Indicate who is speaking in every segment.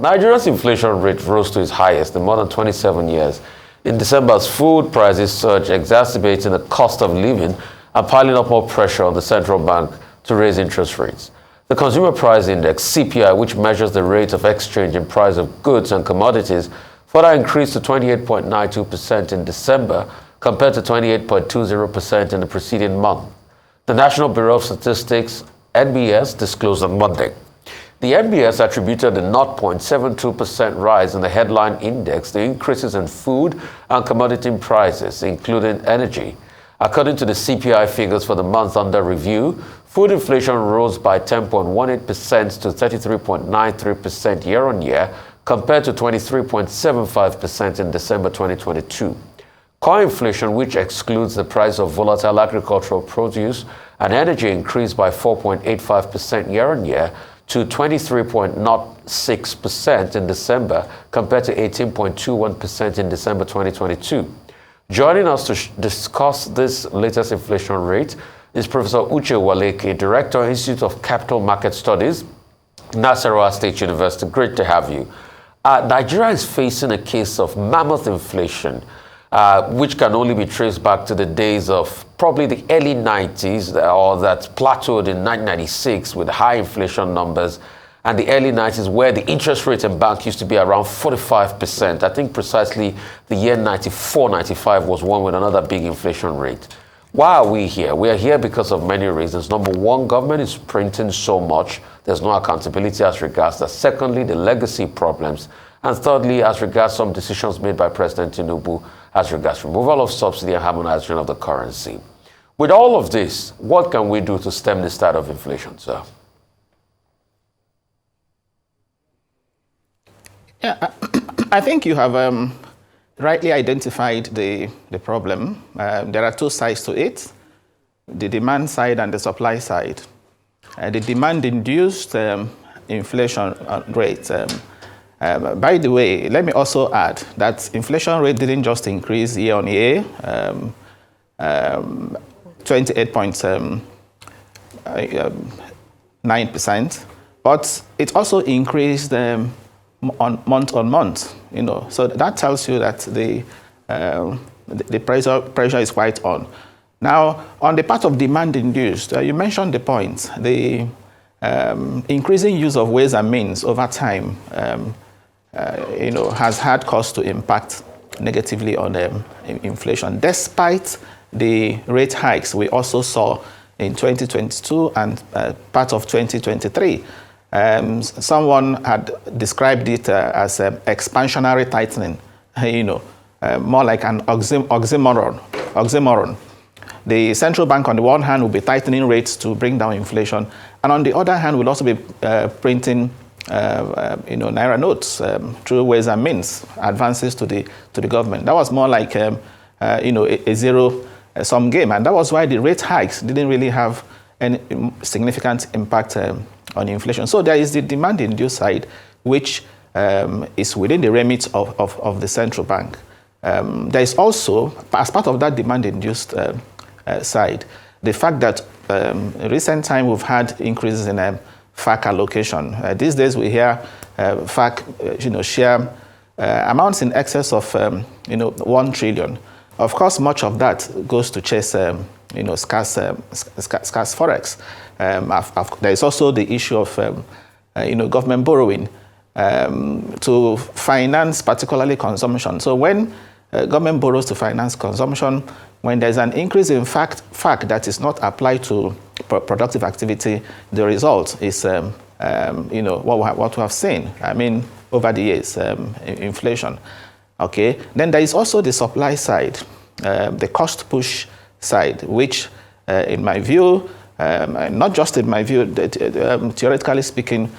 Speaker 1: Nigeria's inflation rate rose to its highest in more than 27 years. In December, as food prices surged, exacerbating the cost of living and piling up more pressure on the central bank to raise interest rates. The Consumer Price Index, CPI, which measures the rate of exchange in price of goods and commodities, further increased to 28.92% in December compared to 28.20% in the preceding month. The National Bureau of Statistics, NBS, disclosed on Monday. The NBS attributed the 0.72% rise in the headline index to increases in food and commodity prices, including energy. According to the CPI figures for the month under review, food inflation rose by 10.18% to 33.93% year-on-year, compared to 23.75% in December 2022. Core inflation, which excludes the price of volatile agricultural produce and energy, increased by 4.85% year-on-year to 23.06% in December, compared to 18.21% in December 2022. Joining us to discuss this latest inflation rate is Professor Uche Uwaleke, Director, Institute of Capital Market Studies, Nasarawa State University. Great to have you. Nigeria is facing a case of mammoth inflation, which can only be traced back to the days of probably the early 90s, or that plateaued in 1996 with high inflation numbers, and the early 90s where the interest rate in bank used to be around 45%. I think precisely the year 94, 95 was one with another big inflation rate. Why are we here? We are here because of many reasons. Number one, government is printing so much. There's no accountability as regards that. Secondly, the legacy problems. And thirdly, as regards some decisions made by President Tinubu as regards removal of subsidy and harmonization of the currency. With all of this, what can we do to stem this tide of inflation, sir?
Speaker 2: Yeah, I think you have rightly identified the problem. There are two sides to it, the demand side and the supply side. The demand-induced inflation rate. By the way, let me also add that inflation rate didn't just increase year on year, 28.9%, but it also increased on month. So that tells you that the pressure is quite on. Now, on the part of demand-induced, you mentioned the point. The increasing use of ways and means over time, has had cause to impact negatively on inflation, despite the rate hikes we also saw in 2022 and part of 2023. Someone had described it as expansionary tightening, more like an oxymoron. The central bank, on the one hand, will be tightening rates to bring down inflation, and on the other hand, will also be printing, naira notes through ways and means, advances to the government. That was more like, a zero-sum game, and that was why the rate hikes didn't really have any significant impact on inflation. So there is the demand-induced side, which is within the remit of the central bank. There is also, as part of that demand-induced side, the fact that in recent time we've had increases in FAC allocation. These days we hear FAC, share amounts in excess of 1 trillion. Of course, much of that goes to chase scarce forex. There is also the issue of government borrowing to finance particularly consumption. So when government borrows to finance consumption, when there's an increase in FAC that is not applied to productive activity, the result is what we have seen. I mean, over the years, inflation. Okay. Then there is also the supply side, the cost push side, which, in my view, not just in my view, theoretically speaking,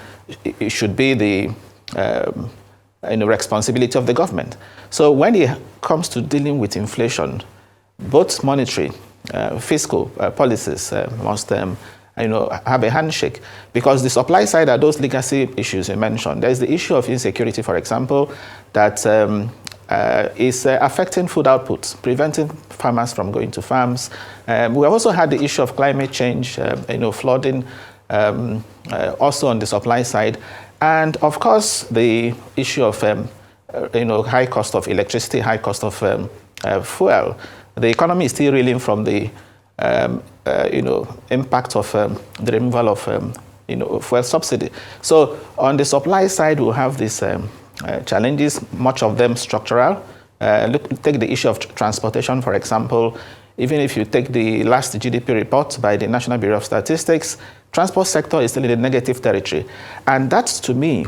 Speaker 2: it should be the responsibility of the government. So when it comes to dealing with inflation, both monetary, fiscal policies must have a handshake, because the supply side are those legacy issues you mentioned. There's the issue of insecurity, for example, that is affecting food output, preventing farmers from going to farms. We have also had the issue of climate change, flooding, also on the supply side. And of course, the issue of high cost of electricity, high cost of fuel. The economy is still reeling from the impact of the removal of fuel subsidy. So on the supply side, we'll have these challenges, much of them structural. Take the issue of transportation, for example. Even if you take the last GDP report by the National Bureau of Statistics, transport sector is still in the negative territory. And that, to me,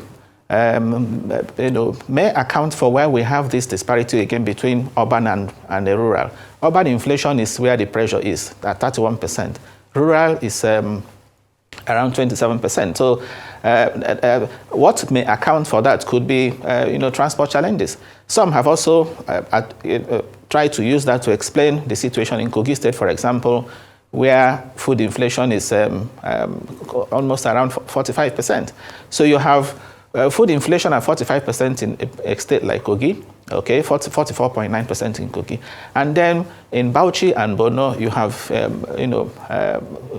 Speaker 2: may account for where we have this disparity again between urban and the rural. Urban inflation is where the pressure is, at 31%. Rural is around 27%. So what may account for that could be, transport challenges. Some have also tried to use that to explain the situation in Kogi State, for example, where food inflation is almost around 45%. So you have food inflation at 45% in a state like Kogi, okay, 44.9% in Kogi. And then in Bauchi and Borno, you have,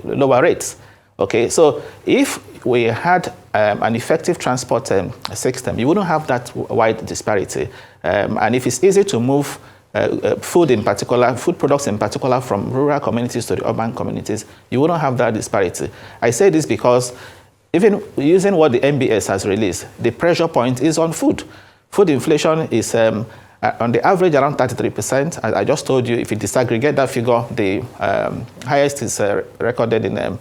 Speaker 2: lower rates. Okay, so if we had an effective transport system, you wouldn't have that wide disparity. And if it's easy to move food in particular, food products in particular, from rural communities to the urban communities, you wouldn't have that disparity. I say this because even using what the MBS has released, the pressure point is on food. Food inflation is on the average around 33%. I just told you, if you disaggregate that figure, the highest is recorded in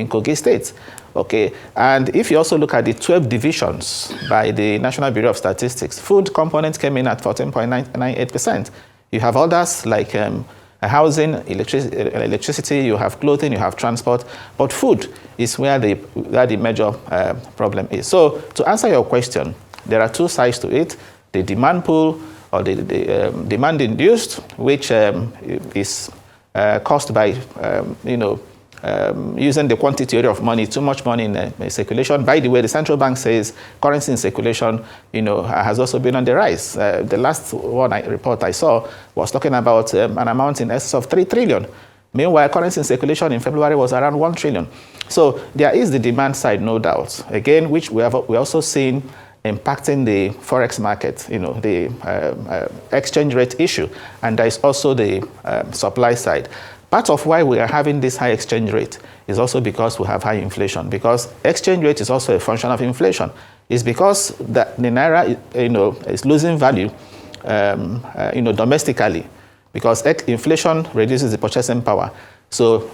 Speaker 2: Kogi State. Okay, and if you also look at the 12 divisions by the National Bureau of Statistics, food components came in at 14.98%. You have others like housing, electricity, you have clothing, you have transport, but food is where the major problem is. So to answer your question, there are two sides to it: the demand pool, or the demand induced, which is caused by using the quantity of money, too much money in circulation. By the way, the central bank says currency in circulation, has also been on the rise. The last report I saw was talking about an amount in excess of 3 trillion. Meanwhile, currency in circulation in February was around 1 trillion. So there is the demand side, no doubt. Again, which we also seen impacting the forex market, the exchange rate issue, and there is also the supply side. Part of why we are having this high exchange rate is also because we have high inflation, because exchange rate is also a function of inflation. It's because the naira, is losing value, domestically, because inflation reduces the purchasing power. So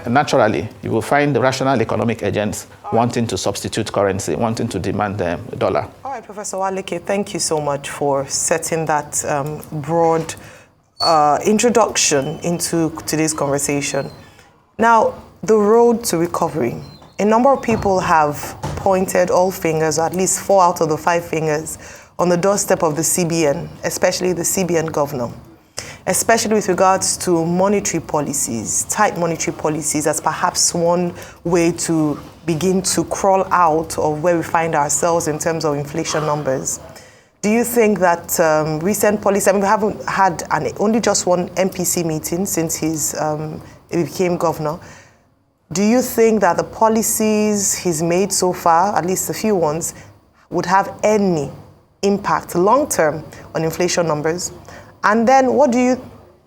Speaker 2: naturally, you will find the rational economic agents wanting to substitute currency, wanting to demand the dollar.
Speaker 3: All right, Professor Uwaleke, thank you so much for setting that broad introduction into today's conversation. Now, the road to recovery. A number of people have pointed all fingers, or at least 4 out of the 5 fingers, on the doorstep of the CBN, especially the CBN governor, especially with regards to monetary policies, tight monetary policies, as perhaps one way to begin to crawl out of where we find ourselves in terms of inflation numbers. Do you think that recent policy, we haven't had only just one MPC meeting since he became governor. Do you think that the policies he's made so far, at least a few ones, would have any impact long-term on inflation numbers? And then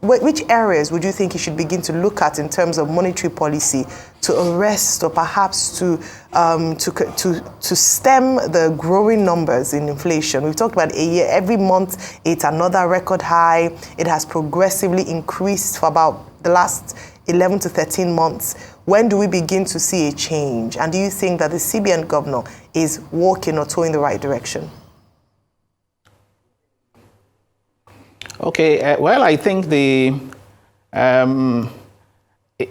Speaker 3: which areas would you think he should begin to look at in terms of monetary policy to arrest, or perhaps to stem the growing numbers in inflation? We've talked about a year, every month it's another record high. It has progressively increased for about the last 11 to 13 months. When do we begin to see a change? And do you think that the CBN governor is walking or toeing the right direction?
Speaker 2: Okay, well, I think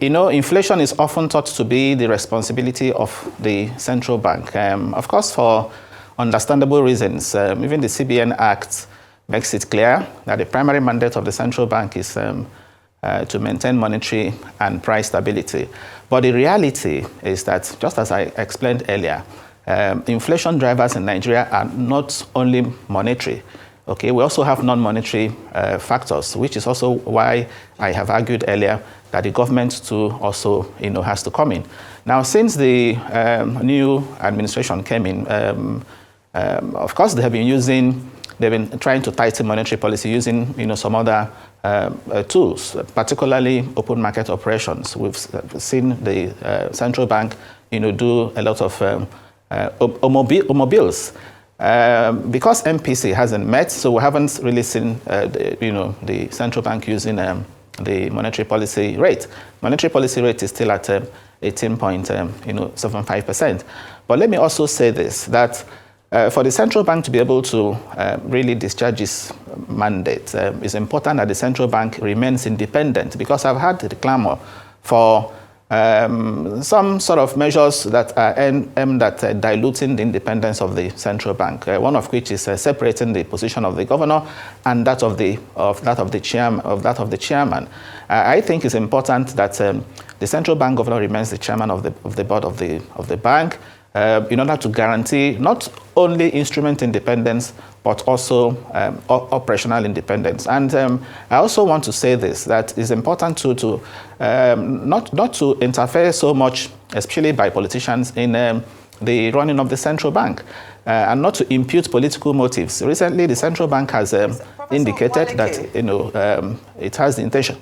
Speaker 2: inflation is often thought to be the responsibility of the central bank. Of course, for understandable reasons. Even the CBN Act makes it clear that the primary mandate of the central bank is to maintain monetary and price stability. But the reality is that, just as I explained earlier, inflation drivers in Nigeria are not only monetary. Okay, we also have non-monetary factors, which is also why I have argued earlier that the government too also, has to come in. Now, since the new administration came in, Of course, they've been trying to tighten monetary policy using some other tools, particularly open market operations. We've seen the central bank do a lot of automobiles. Because MPC hasn't met, so we haven't really seen the central bank using the monetary policy rate. Monetary policy rate is still at 18.75%. But let me also say this, that for the central bank to be able to really discharge its mandate, it's important that the central bank remains independent, because I've had the clamor for some sort of measures that are aimed at diluting the independence of the central bank. One of which is separating the position of the governor and that of the chairman. I think it's important that the central bank governor remains the chairman of the board of the bank, in order to guarantee not only instrument independence, but also operational independence. And I also want to say this, that it's important to not to interfere so much, especially by politicians, in the running of the central bank, and not to impute political motives. Recently, the central bank has indicated that it has the intention.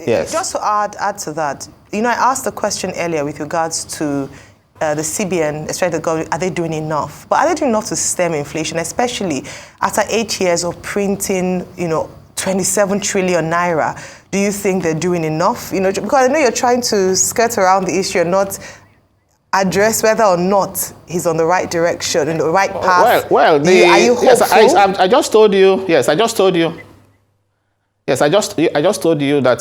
Speaker 3: Yes. Just to add to that, I asked the question earlier with regards to the CBN, especially the government, are they doing enough? But are they doing enough to stem inflation, especially after 8 years of printing, 27 trillion naira? Do you think they're doing enough? Because I know you're trying to skirt around the issue and not address whether or not he's on the right direction, in the right path.
Speaker 2: Are you hopeful?
Speaker 3: Yes,
Speaker 2: I just told you. Yes, I just told you. Yes, I just told you that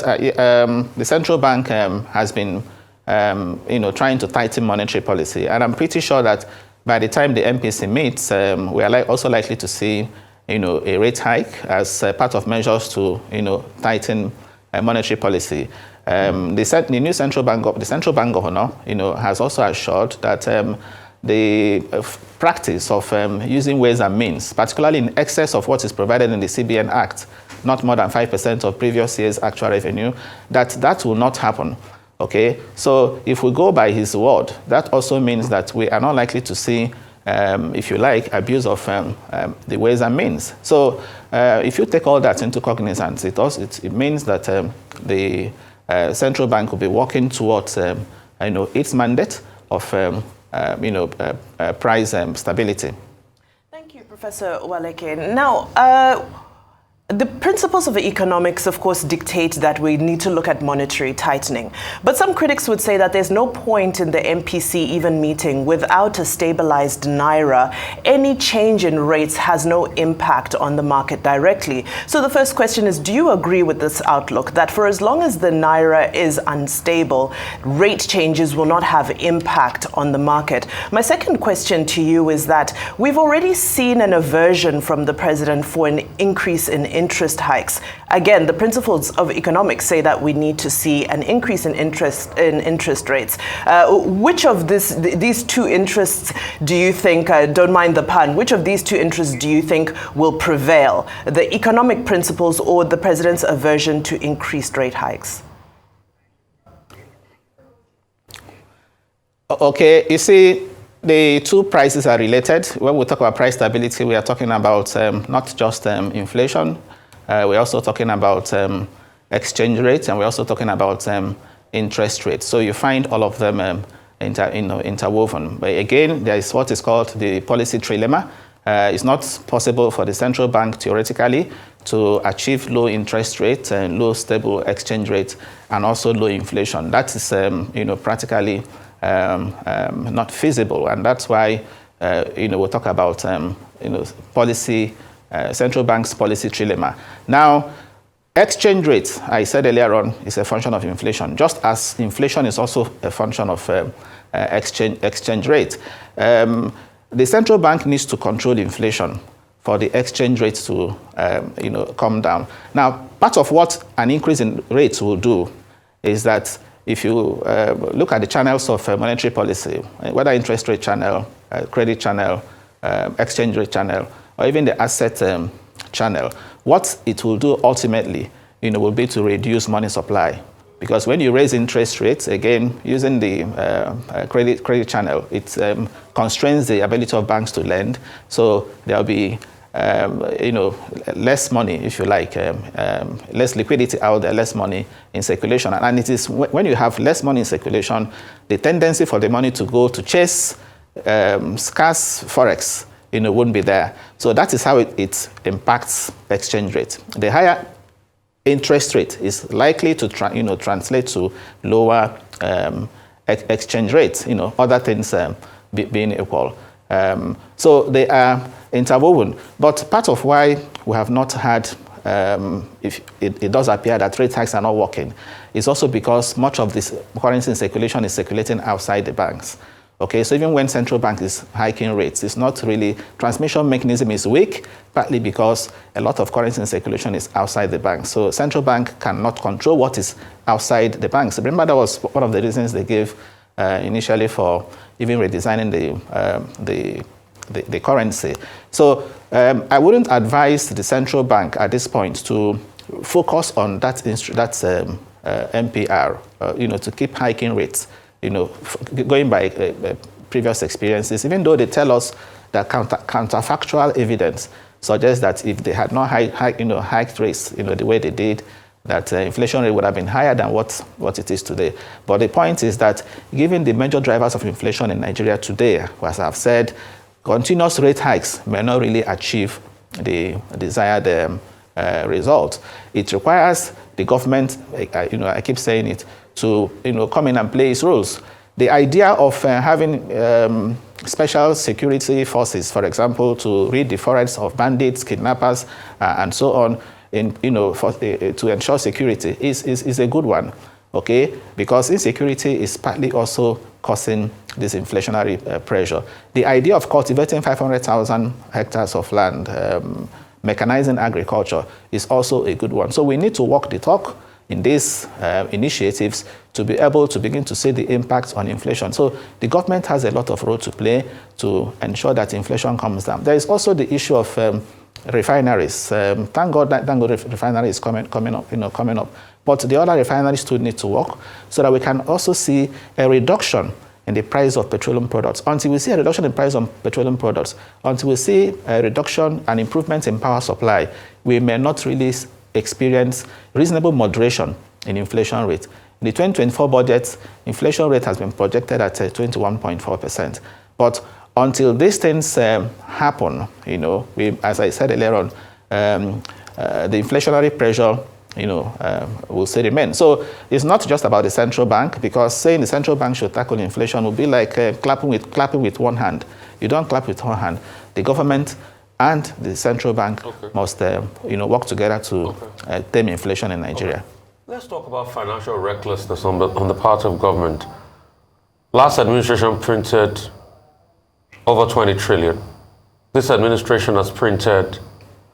Speaker 2: the central bank has been trying to tighten monetary policy. And I'm pretty sure that by the time the MPC meets, we are also likely to see, a rate hike as part of measures to, tighten monetary policy. The new central bank governor, has also assured that the practice of using ways and means, particularly in excess of what is provided in the CBN Act, not more than 5% of previous year's actual revenue, that will not happen. Okay, so if we go by his word, that also means that we are not likely to see, if you like, abuse of the ways and means. So if you take all that into cognizance, it means that the central bank will be working towards, its mandate of, price stability.
Speaker 4: Thank you, Professor Uwaleke. Now, the principles of economics, of course, dictate that we need to look at monetary tightening. But some critics would say that there's no point in the MPC even meeting without a stabilized naira. Any change in rates has no impact on the market directly. So the first question is, do you agree with this outlook that for as long as the naira is unstable, rate changes will not have impact on the market? My second question to you is that we've already seen an aversion from the president for an increase in interest hikes. Again, the principles of economics say that we need to see an increase in interest rates. Which of these two interests do you think, don't mind the pun, which of these two interests do you think will prevail? The economic principles or the president's aversion to increased rate hikes?
Speaker 2: Okay, you see, the two prices are related. When we talk about price stability, we are talking about not just inflation. We're also talking about exchange rates, and we're also talking about interest rates. So you find all of them interwoven. But again, there is what is called the policy trilemma. It's not possible for the central bank theoretically to achieve low interest rates and low stable exchange rates and also low inflation. That is practically not feasible, and that's why we'll talk about policy, central bank's policy trilemma. Now, exchange rate, I said earlier on, is a function of inflation, just as inflation is also a function of exchange rate. The central bank needs to control inflation for the exchange rate to come down. Now, part of what an increase in rates will do is that if you look at the channels of monetary policy, whether interest rate channel, credit channel, exchange rate channel, or even the asset channel, what it will do ultimately will be to reduce money supply, because when you raise interest rates, again, using the credit channel, it constrains the ability of banks to lend. So there'll be less money, if you like, less liquidity out there, less money in circulation. And it is when you have less money in circulation, the tendency for the money to go to chase scarce forex, wouldn't be there. So that is how it impacts exchange rate. The higher interest rate is likely to translate to lower exchange rates, other things being equal. So they are interwoven. But part of why we have not had, if it does appear that rate hikes are not working, is also because much of this currency in circulation is circulating outside the banks. Okay, so even when central bank is hiking rates, it's not really, transmission mechanism is weak, partly because a lot of currency in circulation is outside the bank. So central bank cannot control what is outside the banks. Remember, that was one of the reasons they gave initially for even redesigning the currency. So I wouldn't advise the central bank at this point to focus on that MPR, to keep hiking rates. Going by previous experiences, even though they tell us that counterfactual evidence suggests that if they had not hiked rates, the way they did, that inflation rate would have been higher than what it is today. But the point is that given the major drivers of inflation in Nigeria today, as I've said, continuous rate hikes may not really achieve the desired result. It requires the government, I keep saying it, to come in and play its roles. The idea of having special security forces, for example, to rid the forests of bandits, kidnappers, and so on, to ensure security is a good one, okay? Because insecurity is partly also causing this inflationary pressure. The idea of cultivating 500,000 hectares of land, mechanizing agriculture, is also a good one. So we need to walk the talk in these initiatives to be able to begin to see the impact on inflation. So the government has a lot of role to play to ensure that inflation comes down. There is also the issue of refineries. Thank God that Dangote refinery is coming up. But the other refineries too need to work so that we can also see a reduction in the price of petroleum products. Until we see a reduction in price of petroleum products, until we see a reduction and improvement in power supply, we may not really experience reasonable moderation in inflation rate. In the 2024 budget, inflation rate has been projected at 21.4%. But until these things happen, as I said earlier on, the inflationary pressure, will still remain. So it's not just about the central bank, because saying the central bank should tackle inflation would be like clapping with one hand. You don't clap with one hand. The government and the central bank must, work together to tame inflation in Nigeria.
Speaker 1: Okay. Let's talk about financial recklessness on the part of government. Last administration printed over 20 trillion. This administration has printed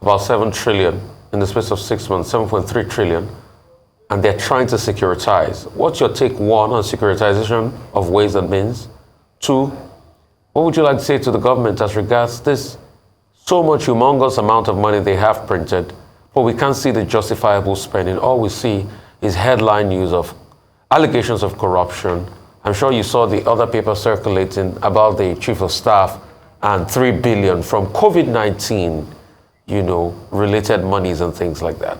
Speaker 1: about 7 trillion in the space of 6 months, 7.3 trillion, and they're trying to securitize. What's your take, one, on securitization of ways and means? Two, what would you like to say to the government as regards this so much humongous amount of money they have printed, but we can't see the justifiable spending? All we see is headline news of allegations of corruption. I'm sure you saw the other paper circulating about the chief of staff and 3 billion from COVID-19, related monies and things like that.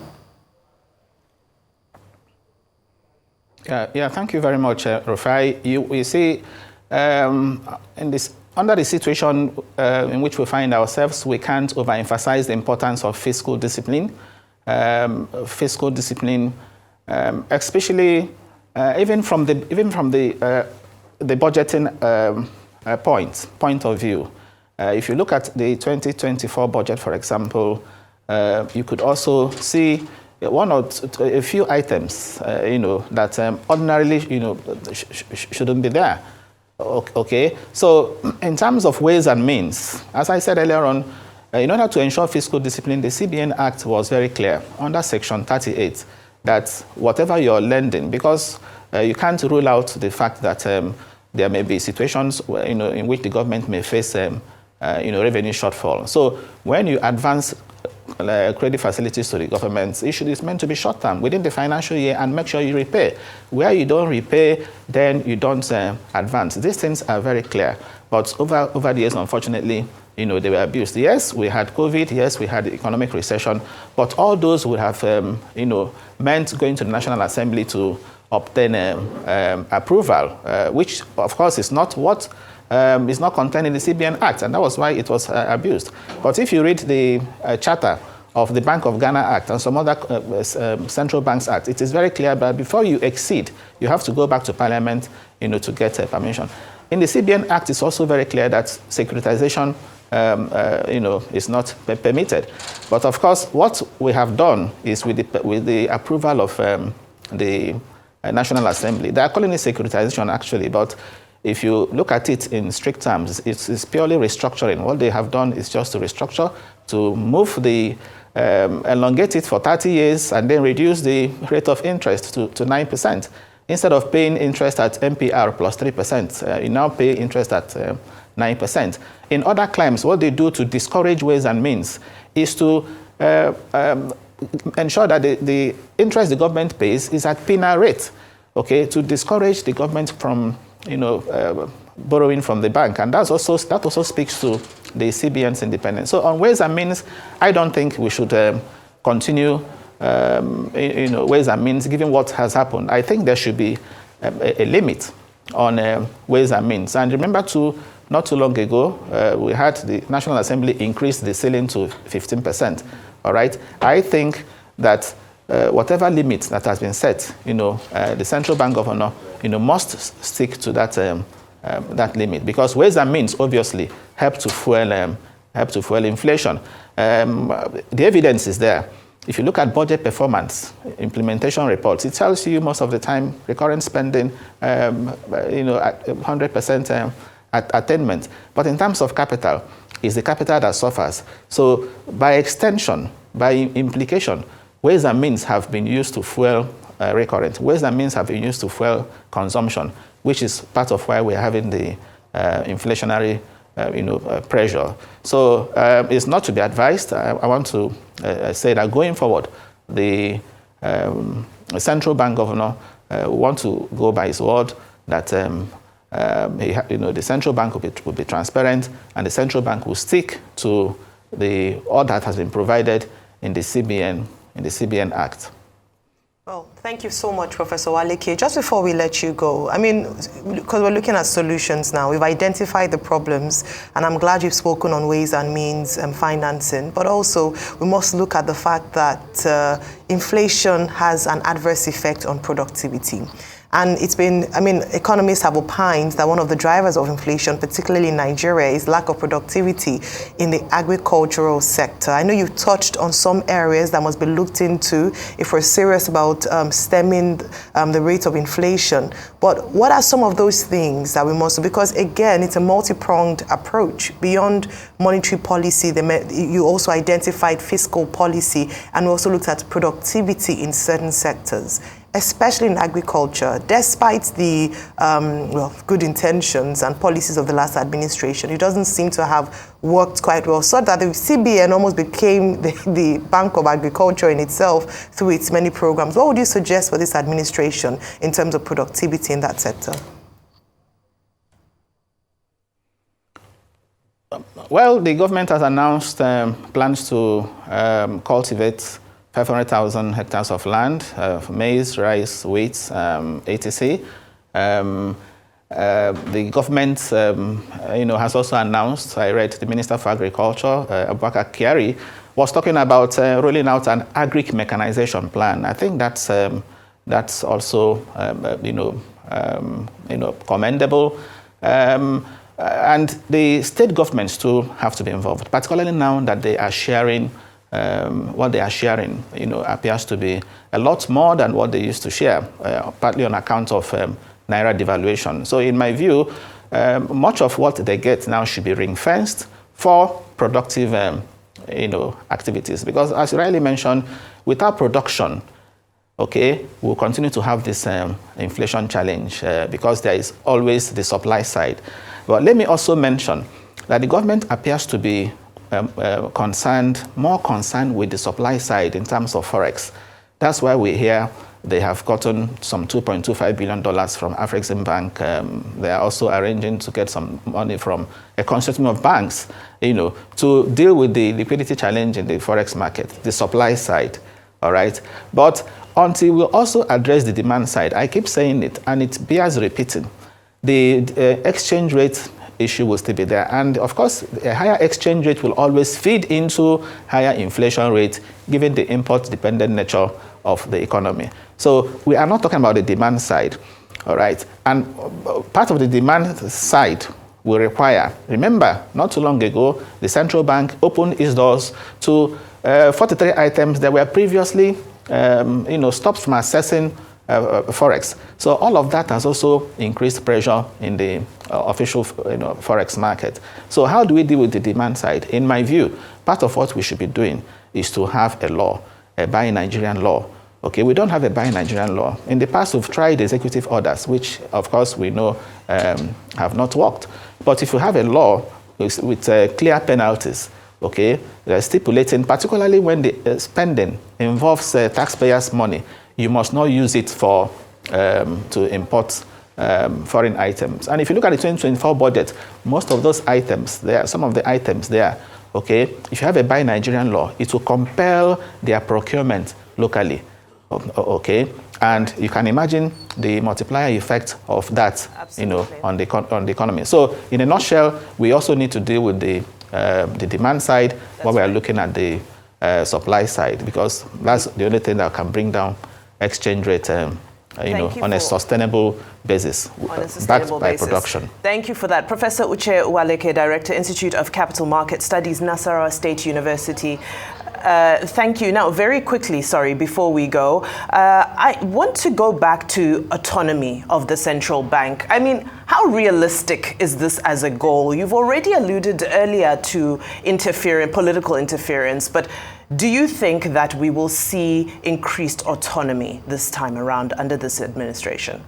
Speaker 2: Yeah, thank you very much, Rufai. You see, under the situation in which we find ourselves, we can't overemphasize the importance of fiscal discipline. Especially even from the budgeting point of view. If you look at the 2024 budget, for example, you could also see a few items, that ordinarily, shouldn't be there. Okay, so in terms of ways and means, as I said earlier on, in order to ensure fiscal discipline, the CBN Act was very clear under Section 38 that whatever you're lending, because you can't rule out the fact that there may be situations in which the government may face revenue shortfall. So when you advance credit facilities to the government, is meant to be short-term, within the financial year, and make sure you repay. Where you don't repay, then you don't advance. These things are very clear. But over the years, unfortunately, they were abused. Yes, we had COVID. Yes, we had the economic recession. But all those would have, meant going to the National Assembly to obtain approval, which, of course, is not what is not contained in the CBN Act, and that was why it was abused. But if you read the charter of the Bank of Ghana Act and some other Central Banks Act, it is very clear that before you exceed, you have to go back to Parliament, to get permission. In the CBN Act, it's also very clear that securitization, is not permitted. But of course, what we have done is with the approval of the National Assembly, they are calling it securitization actually, but if you look at it in strict terms, it's purely restructuring. What they have done is just to restructure, to move elongate it for 30 years and then reduce the rate of interest to 9%. Instead of paying interest at MPR plus 3%, you now pay interest at 9%. In other climes, what they do to discourage ways and means is to ensure that the interest the government pays is at penal rate, okay, to discourage the government from borrowing from the bank. And that also speaks to the CBN's independence. So on ways and means, I don't think we should continue ways and means given what has happened. I think there should be a limit on ways and means. And remember not too long ago, we had the National Assembly increase the ceiling to 15%. All right. I think that whatever limit that has been set, the central bank governor, must stick to that limit, because ways and means obviously help to fuel inflation. The evidence is there. If you look at budget performance, implementation reports, it tells you most of the time recurrent spending, at 100% attainment. But in terms of capital, it's the capital that suffers. So by extension, by implication, ways and means have been used to fuel recurrent. Ways and means have been used to fuel consumption, which is part of why we're having the inflationary pressure. So it's not to be advised. I want to say that going forward, the central bank governor want to go by his word that the central bank will be transparent, and the central bank will stick to all that has been provided in the CBN Act.
Speaker 3: Well, thank you so much, Professor Uwaleke. Just before we let you go, I mean, because we're looking at solutions now, we've identified the problems, and I'm glad you've spoken on ways and means and financing, but also we must look at the fact that inflation has an adverse effect on productivity. And it's been, economists have opined that one of the drivers of inflation, particularly in Nigeria, is lack of productivity in the agricultural sector. I know you've touched on some areas that must be looked into if we're serious about stemming the rate of inflation. But what are some of those things that we must, because again, it's a multi-pronged approach. Beyond monetary policy, you also identified fiscal policy, and we also looked at productivity in certain sectors, especially in agriculture. Despite the good intentions and policies of the last administration, it doesn't seem to have worked quite well, so that the CBN almost became the Bank of Agriculture in itself through its many programs. What would you suggest for this administration in terms of productivity in that sector?
Speaker 2: Well, the government has announced plans to cultivate 500,000 hectares of land, maize, rice, wheat, etc. The government, has also announced, I read the Minister for Agriculture, Abubakar Kyari, was talking about rolling out an agric mechanization plan. I think that's also, commendable. And the state governments too have to be involved, particularly now that they are sharing. What they are sharing, appears to be a lot more than what they used to share, partly on account of Naira devaluation. So in my view, much of what they get now should be ring-fenced for productive, activities. Because as you rightly mentioned, without production, we'll continue to have this inflation challenge because there is always the supply side. But let me also mention that the government appears to be more concerned with the supply side in terms of forex. That's why we hear they have gotten some $2.25 billion from Afrexim Bank. They are also arranging to get some money from a consortium of banks, to deal with the liquidity challenge in the forex market, the supply side, all right? But until we also address the demand side, I keep saying it, and it bears repeating, the exchange rate issue will still be there. And of course, a higher exchange rate will always feed into higher inflation rate, given the import-dependent nature of the economy. So we are not talking about the demand side, all right? And part of the demand side will require, remember, not too long ago, the central bank opened its doors to 43 items that were previously stopped from assessing forex. So all of that has also increased pressure in the official forex market. So how do we deal with the demand side? In my view, part of what we should be doing is to have a law, a Buy Nigerian law. Okay, we don't have a Buy Nigerian law. In the past, we've tried executive orders, which of course we know have not worked. But if you have a law with clear penalties, okay, stipulating, particularly when the spending involves taxpayers' money, you must not use it for to import foreign items. And if you look at the 2024 budget, most of those items there, some of the items there, okay, if you have a Buy Nigerian law, it will compel their procurement locally, okay? And you can imagine the multiplier effect of that, on the economy. So in a nutshell, we also need to deal with the demand side while we are looking at the supply side, because that's the only thing that can bring down exchange rate, on a sustainable basis, backed by production.
Speaker 4: Thank you for that. Professor Uche Uwaleke, Director, Institute of Capital Market Studies, Nasarawa State University. Thank you. Now, very quickly, before we go, I want to go back to autonomy of the central bank. I mean, how realistic is this as a goal? You've already alluded earlier to political interference, but do you think that we will see increased autonomy this time around under this administration?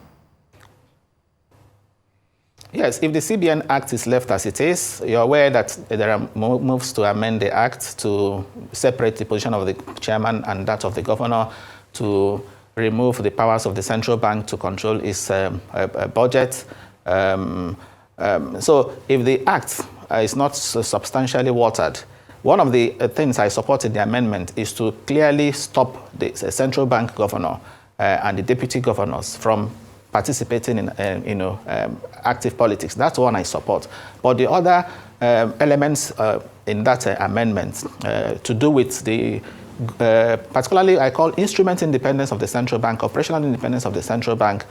Speaker 2: Yes, if the CBN Act is left as it is, you're aware that there are moves to amend the Act to separate the position of the chairman and that of the governor, to remove the powers of the central bank to control its budget. So if the Act is not substantially watered, one of the things I support in the amendment is to clearly stop the central bank governor and the deputy governors from participating in active politics. That's one I support. But the other elements in that amendment to do with the particularly I call instrument independence of the central bank, operational independence of the central bank,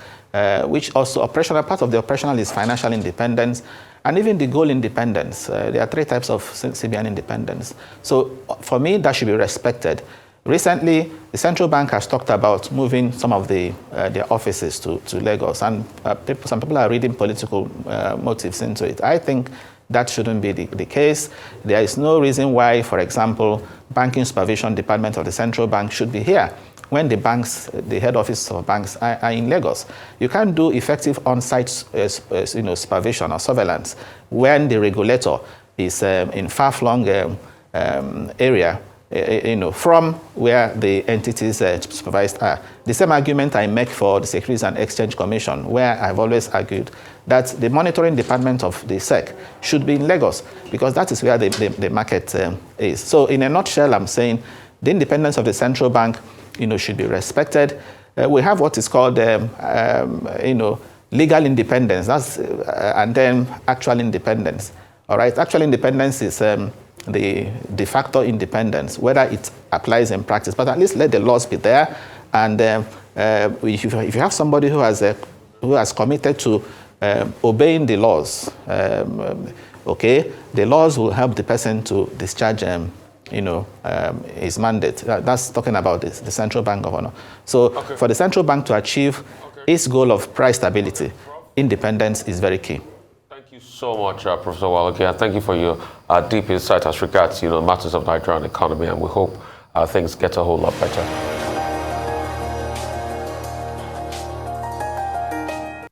Speaker 2: which also part of the operational is financial independence, and even the goal independence. There are three types of CBN independence. So for me, that should be respected. Recently, the central bank has talked about moving some of their offices to Lagos, and some people are reading political motives into it. I think that shouldn't be the case. There is no reason why, for example, Banking Supervision Department of the Central Bank should be here when the head office of banks are in Lagos. You can't do effective on-site supervision or surveillance when the regulator is in far-flung area from where the entities supervised are. The same argument I make for the Securities and Exchange Commission, where I've always argued that the monitoring department of the SEC should be in Lagos, because that is where the market is. So in a nutshell, I'm saying the independence of the central bank should be respected. We have what is called legal independence, and then actual independence. All right, actual independence is the de facto independence, whether it applies in practice, but at least let the laws be there. And if you have somebody who has committed to obeying the laws, okay, the laws will help the person to discharge his mandate. That's talking about the central bank governor. So for the central bank to achieve its goal of price stability, independence is very key.
Speaker 1: Thank you so much, Professor Uwaleke, and thank you for your deep insight as regards matters of Nigerian economy, and we hope things get a whole lot better.